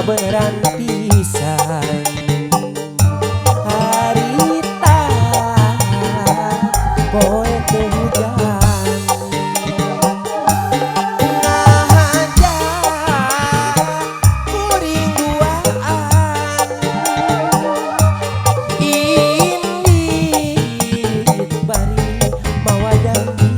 beneran pisan harita poe teu hujan ngahaja kuring duaan indit bari mawa janji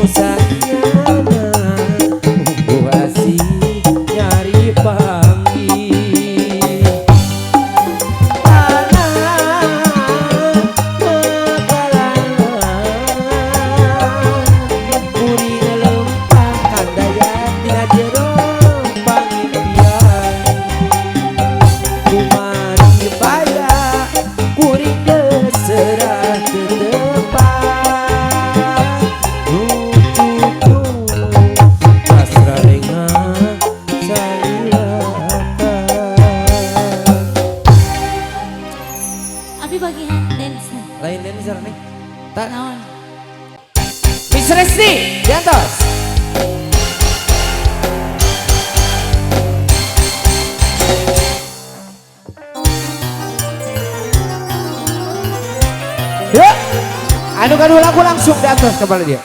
sakiana Umbu asih nyari panggil Kuring lempah kandaya tina jero pangimpian Kumari baya kuring geserah tetepan Nucuku asra rengah saliatan Abi bagian dance. Lain dancer nih tak Naon? Miss Resti diantos yuk adu-adu lagu langsung diantos kepala dia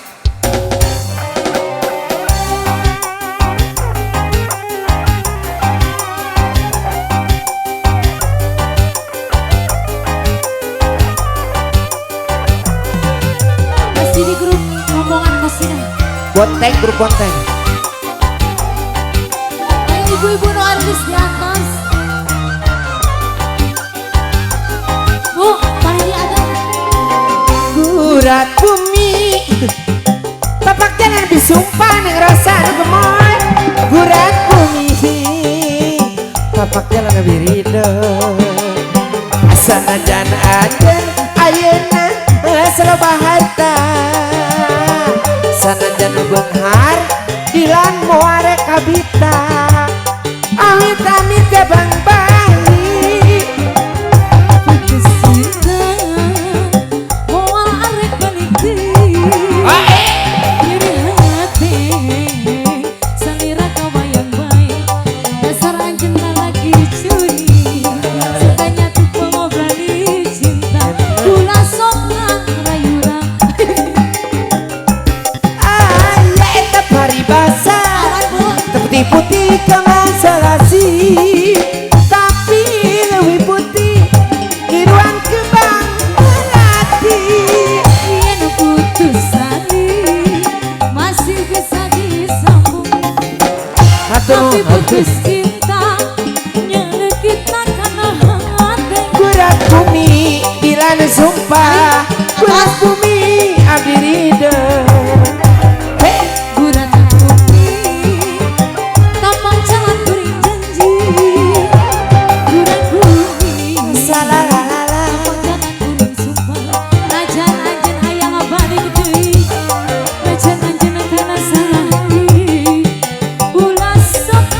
Masih di grup rombongan Kosina. Bonteng grup Bonteng Ayo ibu-ibu no artis di atas. Bu, mari di atas. Gurat bumi tapak jalan disumpah neng rasa nu gemoy Gurat bumi tapak jalan birida asana jan aden ayeuna serba harta sanajan beunghar dilan moare kabita amit-amit ya bang bayi Kesina, moal arek balik deui. Iri hati, salira kabayang baik. Dasar anjeun lalaki curi. Sukanya tuh pengobrali cinta. Ulah sok ngarayurang. ya eta paribasa seperti putih kemasalasi tapi lebih putih kiruan kembang melati Yen putus salih, masih bisa disambung. Tapi putus cinta, nyelekitna kana hati. gurat bumi dilan sumpah gurat bumi abdi ridho hey. Gurat bumi, tampang jalan kuring janji. Gurat bumi, Salah tampang jalan kuring sumpah. Najan anjeun hayang balik deui, najan anjeun kana salah deui. Ulah sok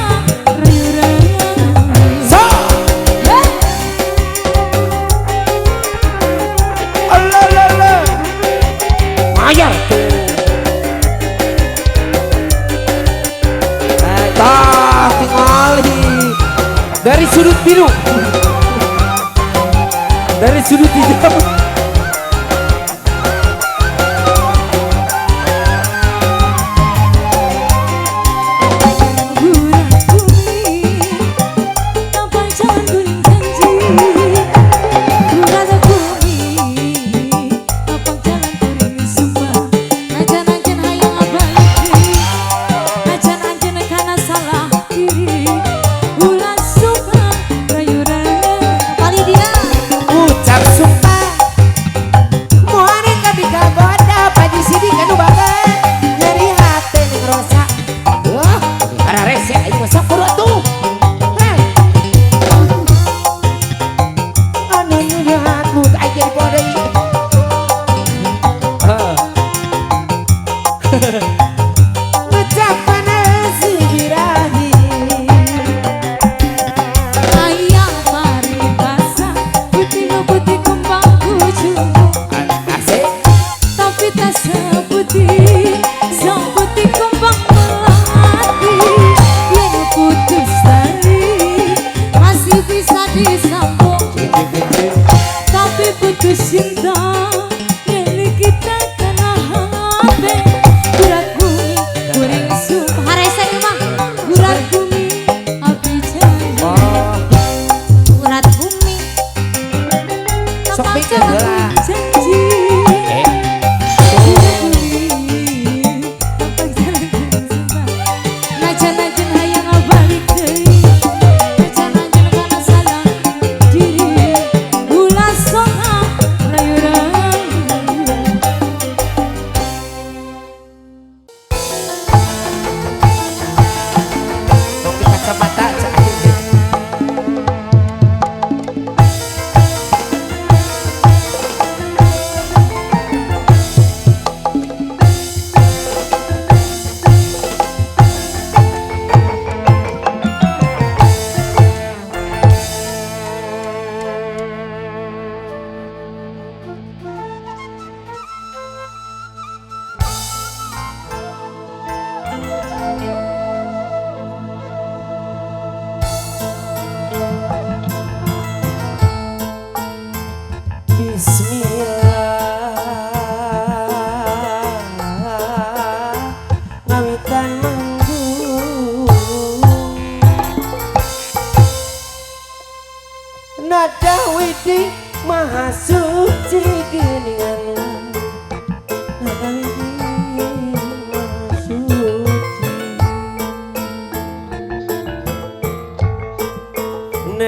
rayurang. so Allah mayar tuh tah tingali dari sudut biru dari sudut hijau Gurat bumi, tampang jalan kuring janji. Gurat bumi, tampang jalan kuring sumpah. Najan anjeun hayang balik deui, najan anjeun kana salah diri. Ulah suka rayurang. Kali dia ucap sumpah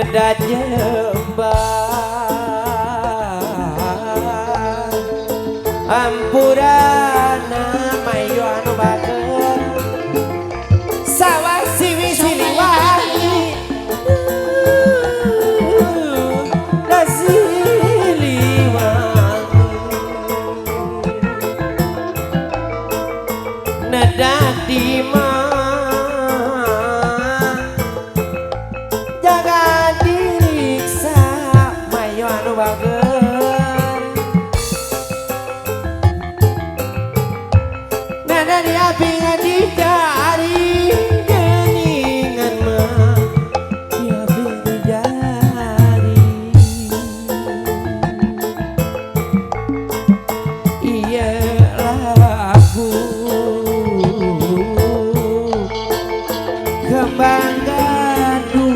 neda jembar ampurana mayo anu bager sawah siwi siliwangi da siliwangi neda dima jaga diriksa mayo anu bager nada diapi ngadidari geningan mah diapi ngadidari iya lagu kembang gadung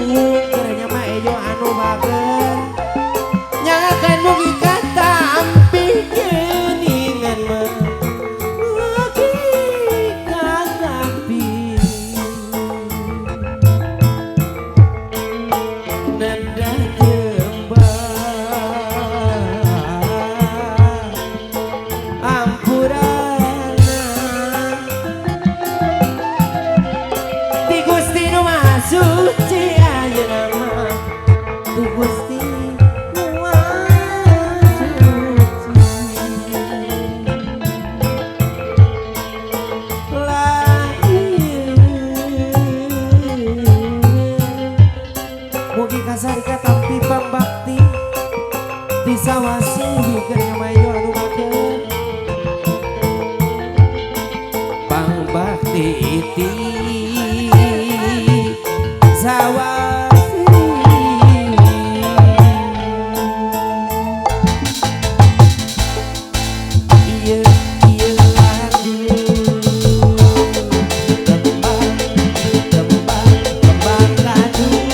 keranya mah ejo anu bager nyalakan mugi kata ampi geningan mah mugi kata ampi nanda jembar ampurana di Gusti nu Maha Suci ayeuna mah di Gusti nu Maha Suci mugi kasarika tampi pambakti di sawasi kerja mayo anu bager pambakti iti sawasi iya iya lagu kembang kembang kembang gadung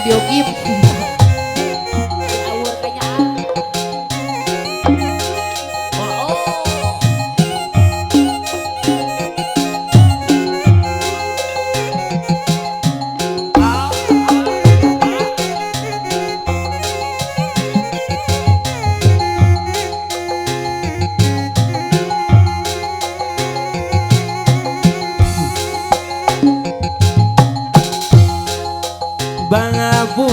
video game. Awur kayaknya. Oh. Bang Abu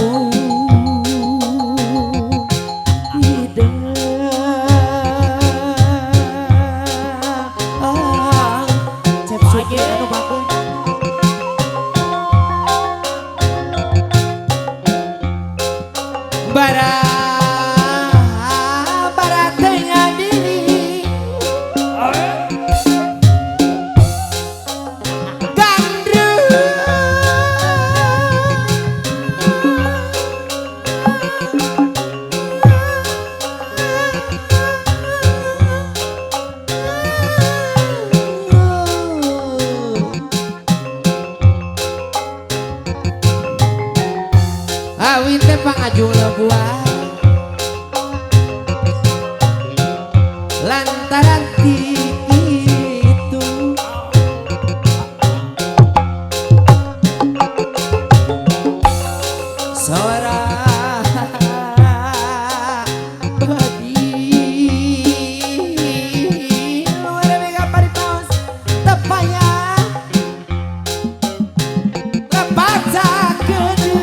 cep suki anu bagus. Bara tengah diri awin teh pangajung lebuah lantaran itu seorang badi luar mega paripaus tepaya lebaca gede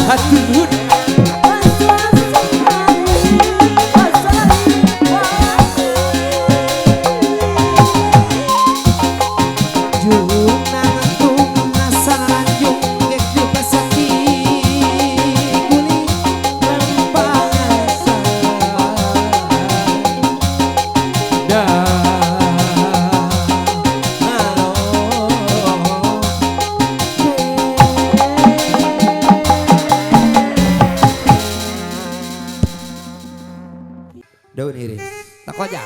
Hatur daun iris tak aja.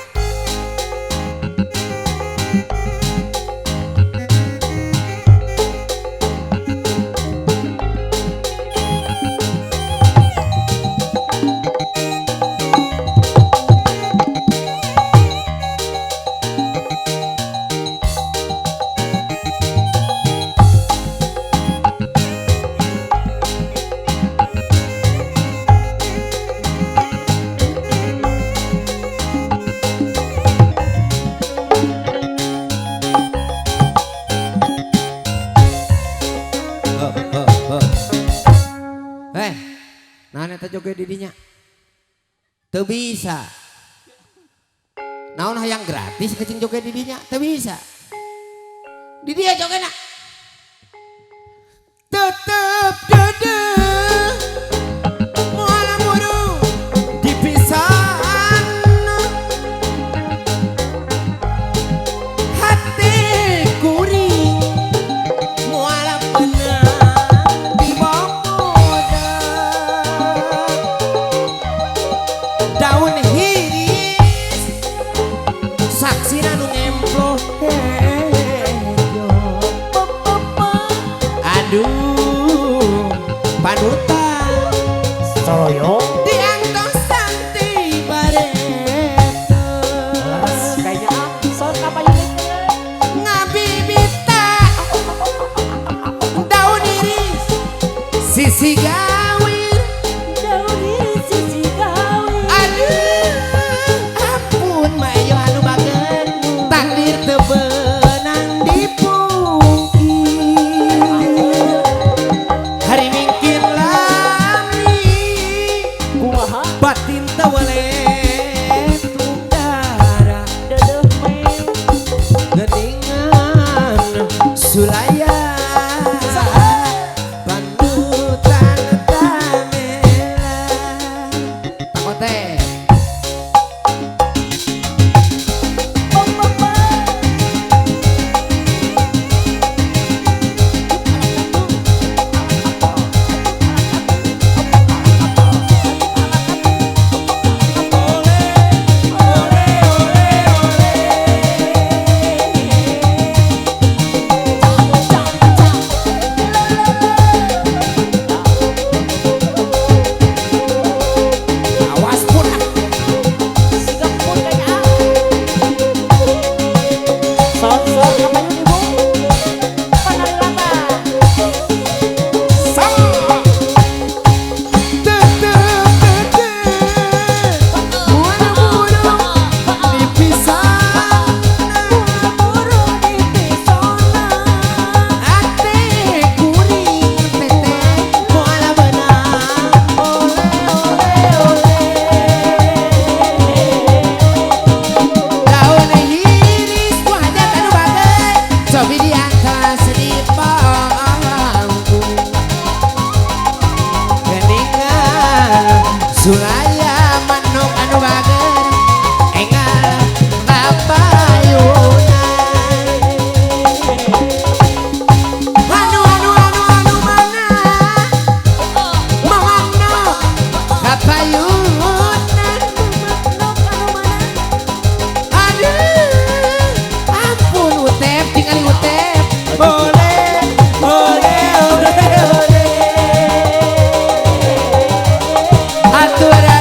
Nah, neta joget didinya teu bisa. Naon hayang gratis kecing joget didinya teu bisa. Di dia jogetna tetep dede moal muru dipisan hati kuring moal beunang diboboda daun hiris saksi nu ngemplo aduh panutan Soloyo diangtos santi bareta kayaknya sok apa yuk ngabibita daun iris sisi gawir daun iris sisi gawir. aduh ampun mayo anu bagen takdir teu beunang dipungki hari mingkir lami kumaha batin teu weleh tudara dedeh meo geningan sulaya panutan tamela takote awas pun sikap pun kayaknya sok apa yuk ibu panari lata sama tetep mulu-mulu dipisah Buru dipisona ate kuring teteh moal beunang ole daun hiris ku hajat anu bageut cobi diangkat sedih bangku geningan sulaya manuk anu bageut engal kapayunan anu mana mangano kapayunan aduh ampun utep tinggali utep boleh boleh boleh boleh aturan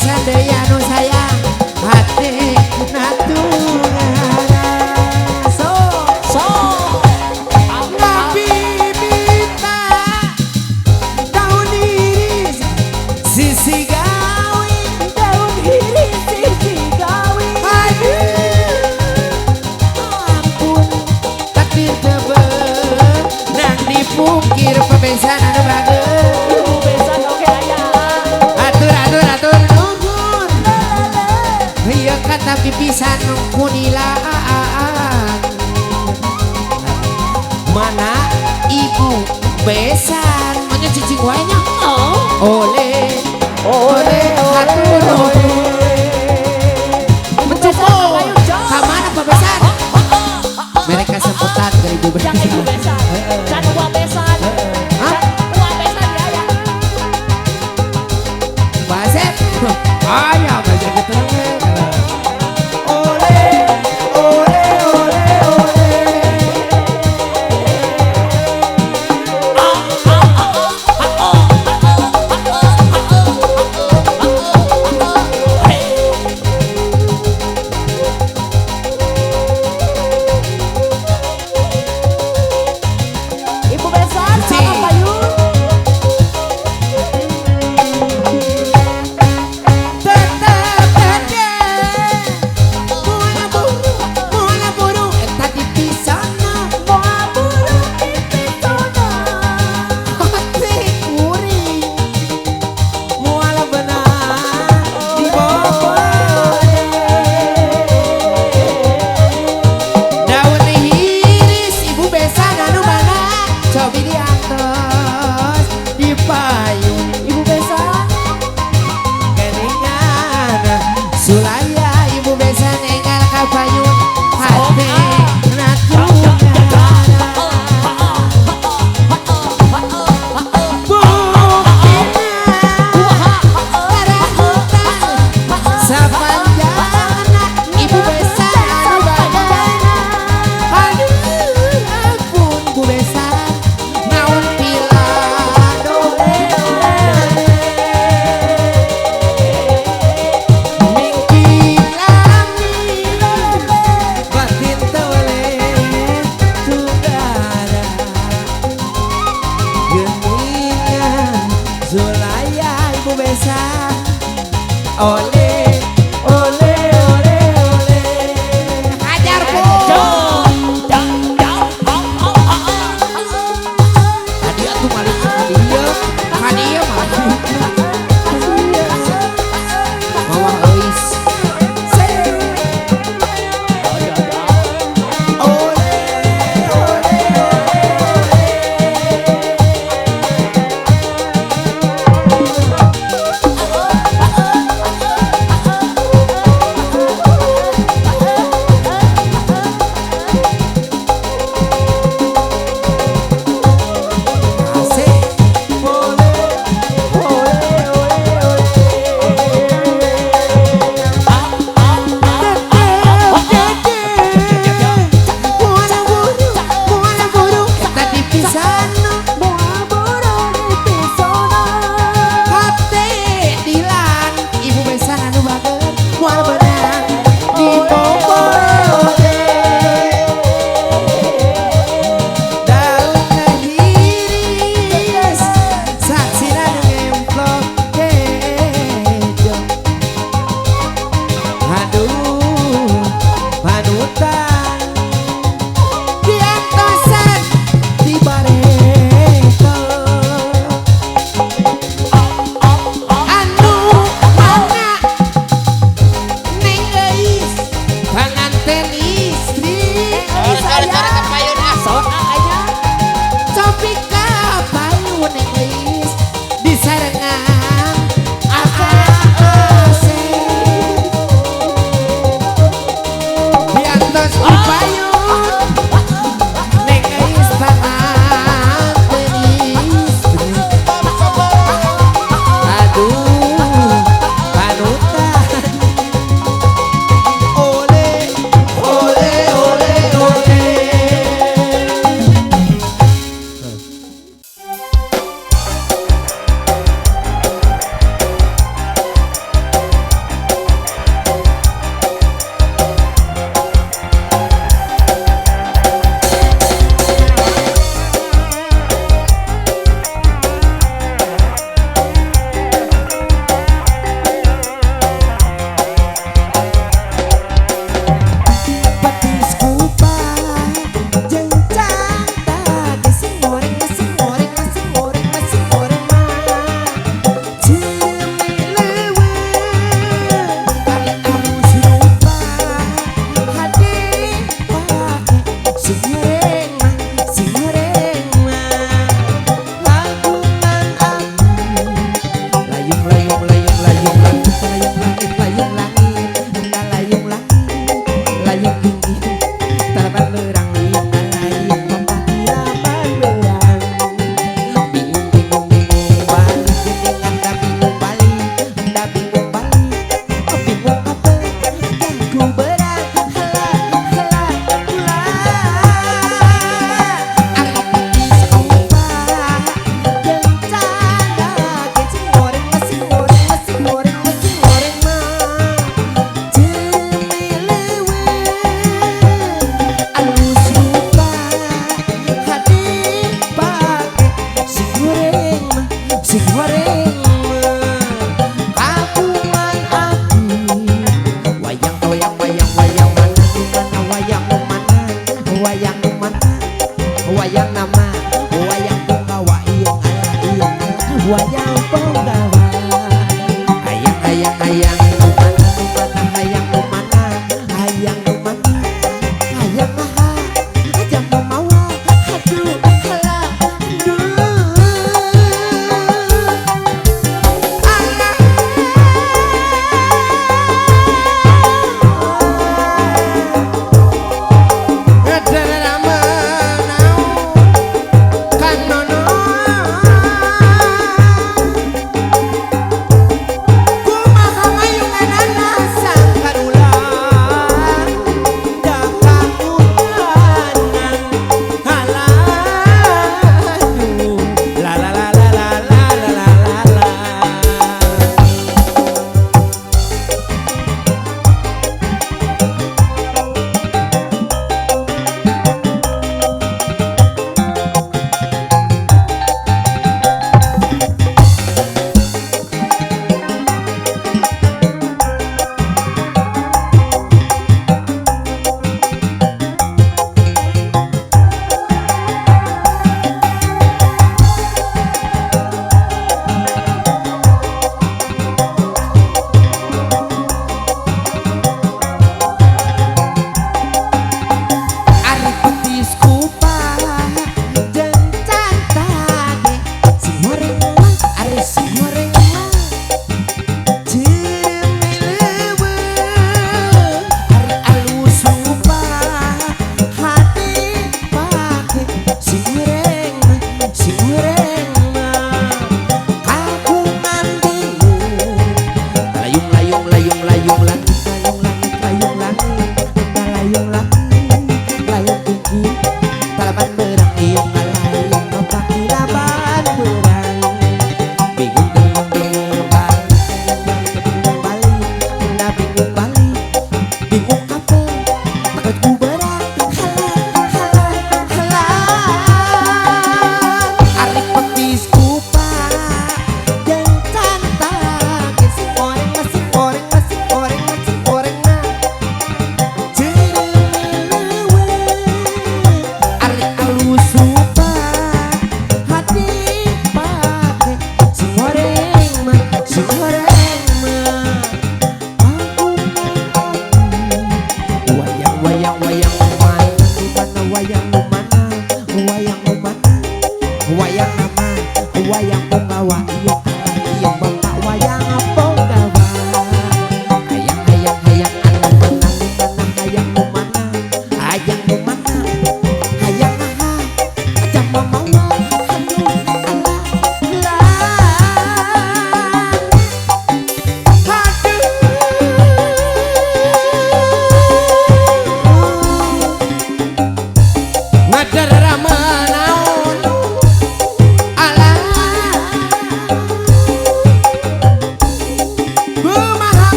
besan deui anu sayang hati naturara so ngabibita daun iris sisi gawi Daun iris sisi gawi. ampun takdir tebel nang dipungkir pebesan anu bageus Ibu besan oke aya. atur nuhun ieu kata pipisan kunilaan mana ibu besan manya cicing wae nya oleh atur nuhun mencukup ka mana pebesan mereka semputan ke ibu Yang ibu besan besan. Can uang besan. Hah? Uang besan ya ya. Basep aya belajar keterangan Ibu besan Si. sama payung. tetap ada mula buru eta dipisana Moal burung pipitona. hati kuring mual benar di bawah daun iris ibu besan anu mana cobi diatos di payung Ibu besan. keningan sulaya ibu besan enggal ka payung hati ibu besan anu bagana aduh ampun bu besan naon pila mingking lami batin tole tudara geningan zulaya ibu besan oleh hajar bu hadiah tuh maling hadiah maling bawa ois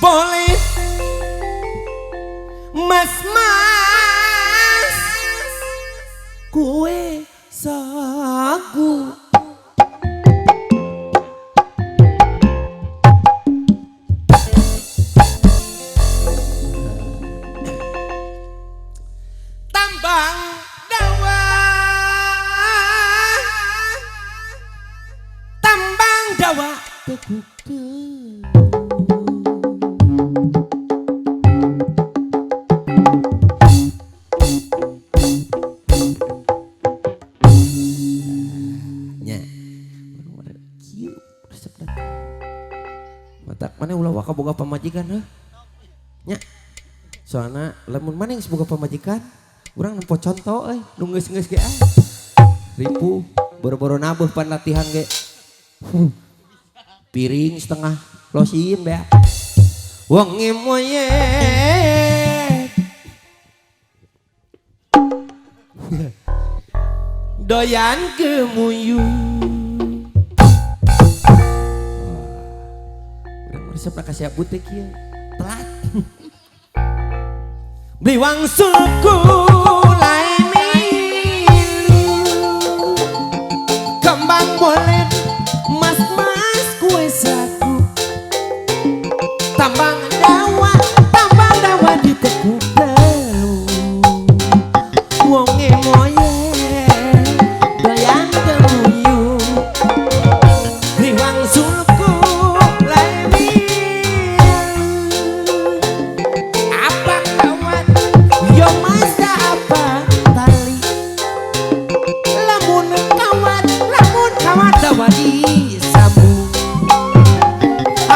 boleh mas kue sagu tambang dawa teguk matak mana ulah waka boga pamajikan heh nya soalna lamun mana yang boga pamajikan urang nempo contoh nu geus-geus ge ribu boro-boro nabuh pan latihan ge piring setengah losin bea wengi moye doyan kemuyung resep kasih butek ya telat beli wang suku lain kembang boleh mas kue saku tambang dawa ditekuk telu wong emoye doyan kemuyung beli wang suku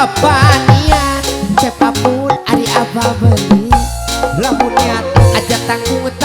apa niat cepapun ari apa beli lamun niat aja tanggung